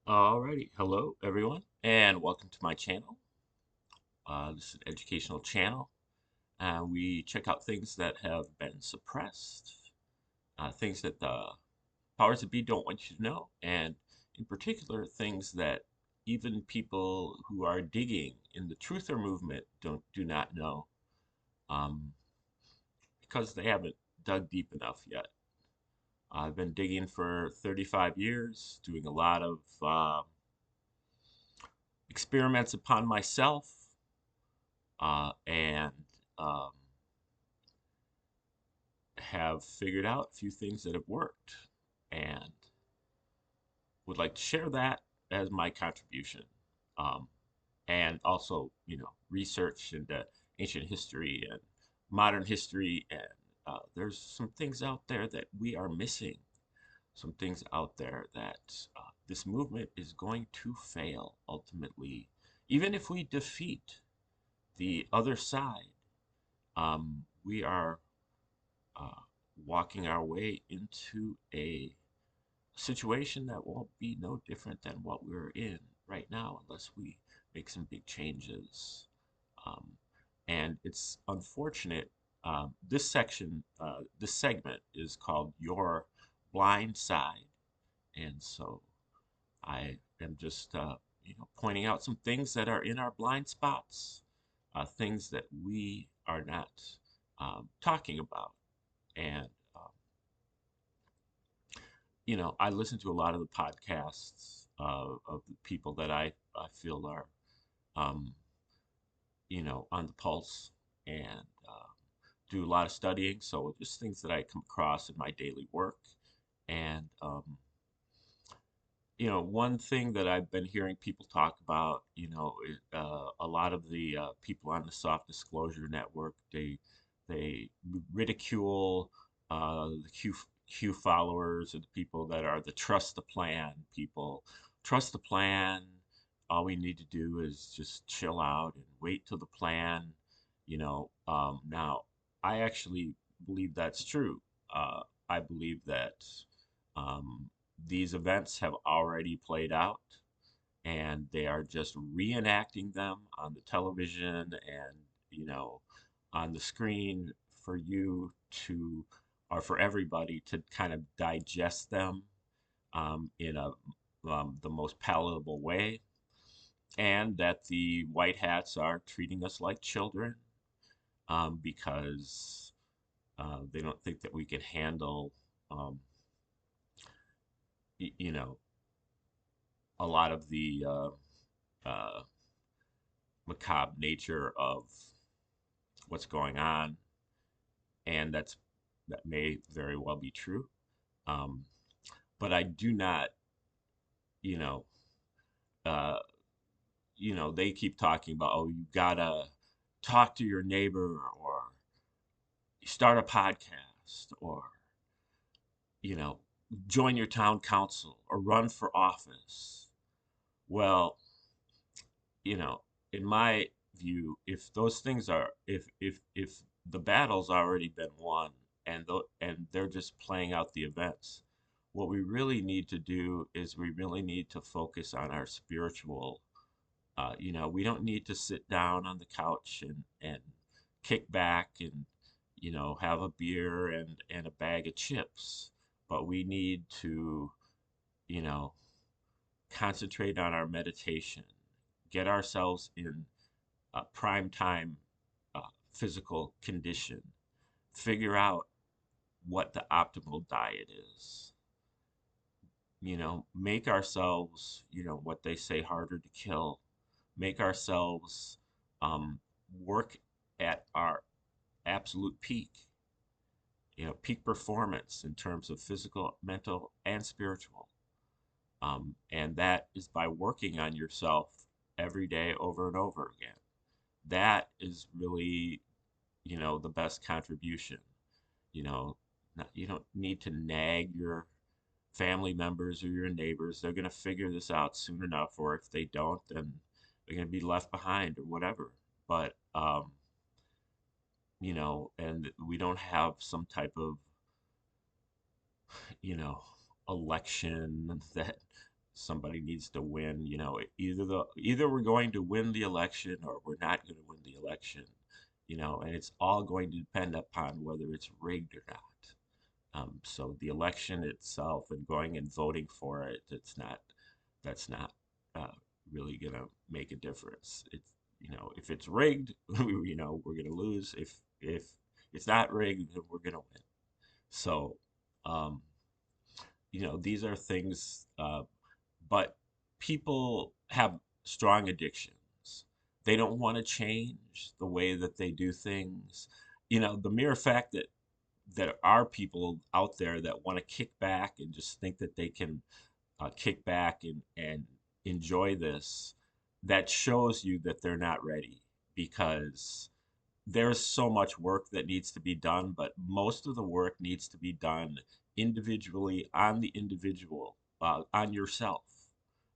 Alrighty, hello everyone, and welcome to my channel. This is an educational channel. We check out things that have been suppressed, things that the powers that be don't want you to know, and in particular, things that even people who are digging in the truther movement do not know, um, because they haven't dug deep enough yet. I've been digging for 35 years, doing a lot of experiments upon myself and um, have figured out a few things that have worked and would like to share that as my contribution. Um, and also, research into ancient history and modern history. And there's some things out there that we are missing, some things out there that this movement is going to fail ultimately, even if we defeat the other side. We are uh, walking our way into a situation that won't be no different than what we're in right now unless we make some big changes. Um, and it's unfortunate. This segment is called Your Blind Side. And so I am just, pointing out some things that are in our blind spots, things that we are not talking about. And I listen to a lot of the podcasts of the people that I feel are, um, on the pulse and do a lot of studying. So just things that I come across in my daily work. And, one thing that I've been hearing people talk about, a lot of the people on the Soft Disclosure Network, they ridicule the Q followers or the people that are the trust the plan people. Trust the plan. All we need to do is just chill out and wait till the plan. Now, I actually believe that's true. I believe that um, these events have already played out and they are just reenacting them on the television and, you know, on the screen for you to, or for everybody to kind of digest them in the most palatable way. And that the white hats are treating us like children because they don't think that we can handle, um, you know, a lot of the uh, macabre nature of what's going on, and that may very well be true. Um, but I do not, you know, uh, they keep talking about, oh, you gotta talk to your neighbor, or start a podcast, or you know, join your town council, or run for office. Well, you know, in my view, if those things are, if the battle's already been won, and they're just playing out the events, what we really need to do is we really need to focus on our spiritual. We don't need to sit down on the couch and kick back and have a beer and a bag of chips, but we need to you know concentrate on our meditation, get ourselves in prime time physical condition, figure out what the optimal diet is, make ourselves, what they say, harder to kill, make ourselves um, work at our absolute peak, peak performance in terms of physical, mental, and spiritual. And that is by working on yourself every day over and over again. That is really, the best contribution. You know, you don't need to nag your family members or your neighbors. They're going to figure this out soon enough, or if they don't, then they're going to be left behind or whatever. But, and we don't have some type of, you know, election that somebody needs to win. Either we're going to win the election or we're not going to win the election. And it's all going to depend upon whether it's rigged or not. So the election itself and going and voting for it, that's not uh, really gonna make a difference. If it's rigged, we're gonna lose. If it's not rigged, then we're gonna win. So, um, these are things, but people have strong addictions. They don't want to change the way that they do things. The mere fact that there are people out there that want to kick back and just think that they can kick back and enjoy this, that shows you that they're not ready, because there's so much work that needs to be done, but most of the work needs to be done individually on the individual, on yourself.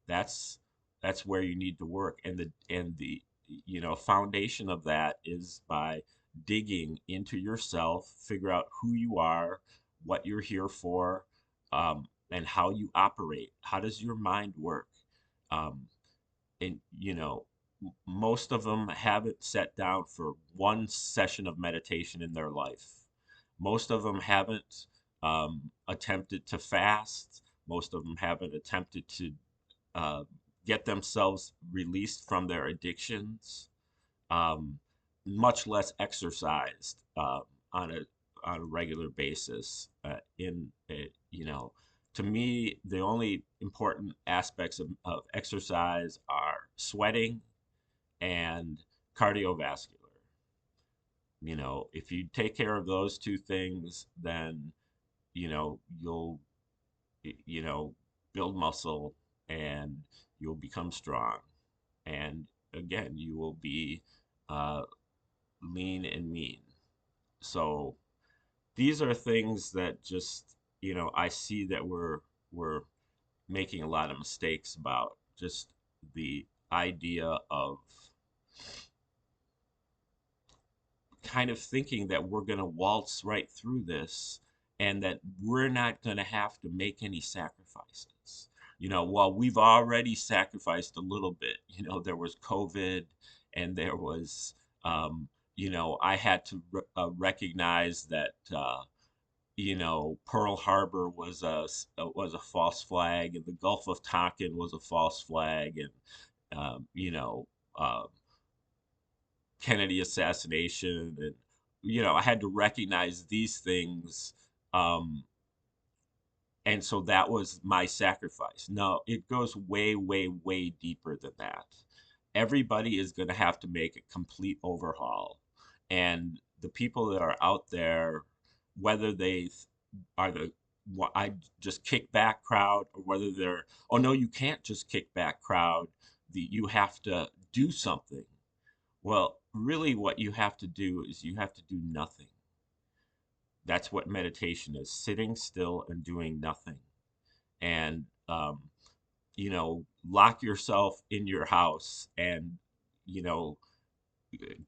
That's that's where you need to work, and the foundation of that is by digging into yourself, figure out who you are, what you're here for, and how you operate. How does your mind work? Um, and most of them haven't sat down for one session of meditation in their life. Most of them haven't attempted to fast. Most of them haven't attempted to uh, get themselves released from their addictions, um, much less exercised on a regular basis. To me, the only important aspects of exercise are sweating and cardiovascular. If you take care of those two things, then you'll you know build muscle, and you'll become strong, and again you will be uh, lean and mean. So these are things that just I see that we're making a lot of mistakes about, just the idea of kind of thinking that we're going to waltz right through this and that we're not going to have to make any sacrifices. Well, we've already sacrificed a little bit. There was COVID, and there was, I had to recognize that, Pearl Harbor was a false flag, and the Gulf of Tonkin was a false flag, and uh, Kennedy assassination, and I had to recognize these things, um, and so that was my sacrifice. No, it goes way, way, way deeper than that. Everybody is going to have to make a complete overhaul, and the people that are out there, whether they are the I just kick back crowd, or whether they're, oh no, you can't just kick back crowd, you have to do something. Well, really, what you have to do is you have to do nothing. That's what meditation is: sitting still and doing nothing. And, lock yourself in your house and, you know,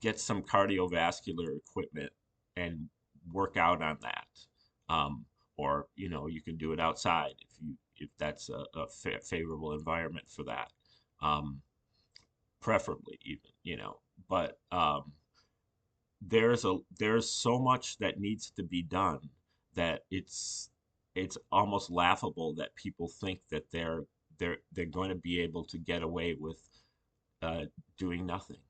get some cardiovascular equipment and work out on that. Um, or, you can do it outside if that's a favorable environment for that. Um, Preferably even, but there's so much that needs to be done that it's almost laughable that people think that they're going to be able to get away with uh, doing nothing.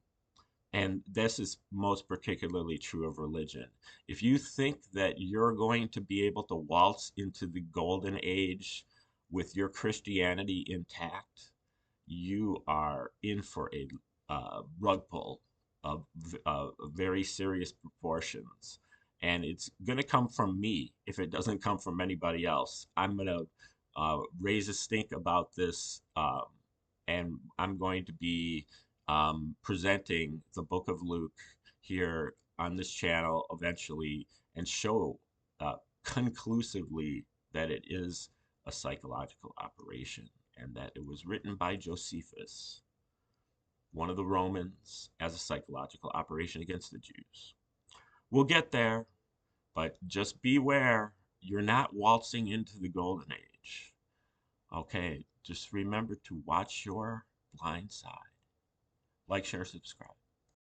And this is most particularly true of religion. If you think that you're going to be able to waltz into the golden age with your Christianity intact, you are in for a rug pull of very serious proportions. And it's going to come from me if it doesn't come from anybody else. I'm going to raise a stink about this, and I'm going to be presenting the book of Luke here on this channel eventually, and show conclusively that it is a psychological operation, and that it was written by Josephus, one of the Romans, as a psychological operation against the Jews. We'll get there, but just beware, you're not waltzing into the golden age. Okay, just remember to watch your blind side. Like, share, subscribe.